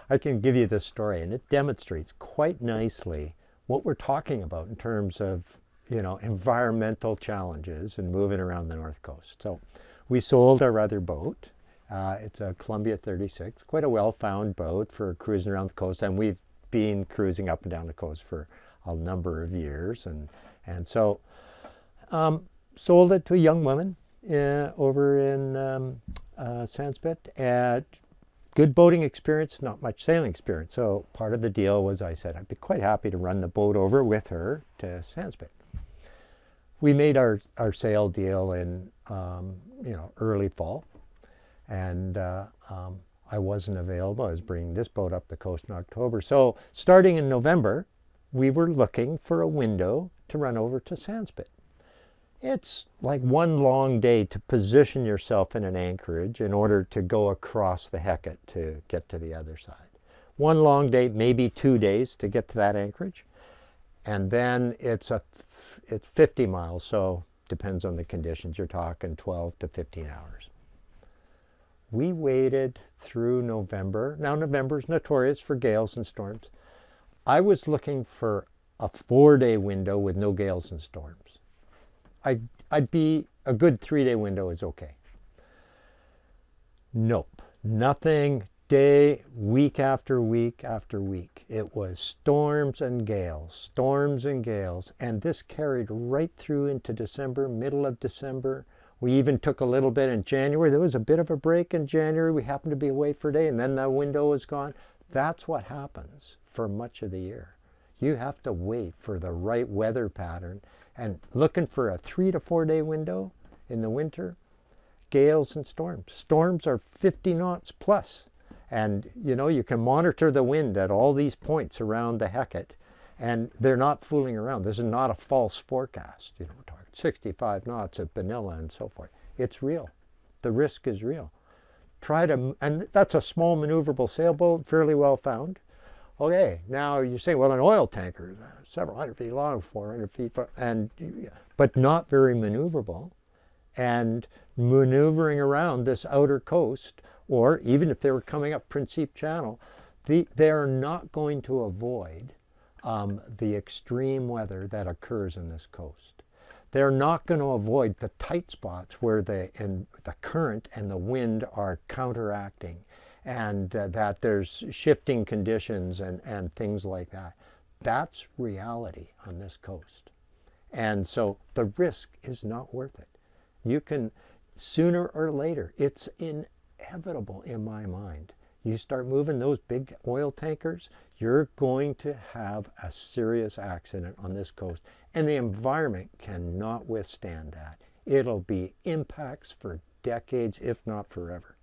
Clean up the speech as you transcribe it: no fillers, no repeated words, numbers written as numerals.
I can give you this story, and it demonstrates quite nicely what we're talking about in terms of, environmental challenges and moving around the North Coast. So we sold our other boat. It's a Columbia 36, quite a well-found boat for cruising around the coast, and we've been cruising up and down the coast for a number of years, and so sold it to a young woman over in Sandspit. At good boating experience, not much sailing experience. So part of the deal was I said I'd be quite happy to run the boat over with her to Sandspit. We made our sail deal in early fall, and I wasn't available. I was bringing this boat up the coast in October. So starting in November, we were looking for a window to run over to Sandspit. It's like one long day to position yourself in an anchorage in order to go across the Hecate to get to the other side. One long day, maybe 2 days to get to that anchorage. And then it's 50 miles, so depends on the conditions. You're talking 12 to 15 hours. We waited through November. Now November is notorious for gales and storms. I was looking for a 4-day window with no gales and storms. I'd be a good 3-day window is okay. Nope, nothing. Day, week after week after week. It was storms and gales, and this carried right through into December, middle of December. We even took a little bit in January. There was a bit of a break in January. We happened to be away for a day, and then the window was gone. That's what happens for much of the year. You have to wait for the right weather pattern, and looking for a 3 to 4 day window in the winter, gales and storms. Storms are 50 knots plus. And you can monitor the wind at all these points around the Hecate, and they're not fooling around. This is not a false forecast. We're talking 65 knots at Benilla and so forth. It's real. The risk is real. And that's a small maneuverable sailboat, fairly well found. Okay, now you say, well, an oil tanker, several hundred feet long, 400 feet, but not very maneuverable. And maneuvering around this outer coast, or even if they were coming up Principe Channel, they are not going to avoid the extreme weather that occurs in this coast. They're not going to avoid the tight spots where the current and the wind are counteracting, and that there's shifting conditions and things like that. That's reality on this coast. And so the risk is not worth it. You can, sooner or later, it's inevitable in my mind. You start moving those big oil tankers, you're going to have a serious accident on this coast. And the environment cannot withstand that. It'll be impacts for decades, if not forever.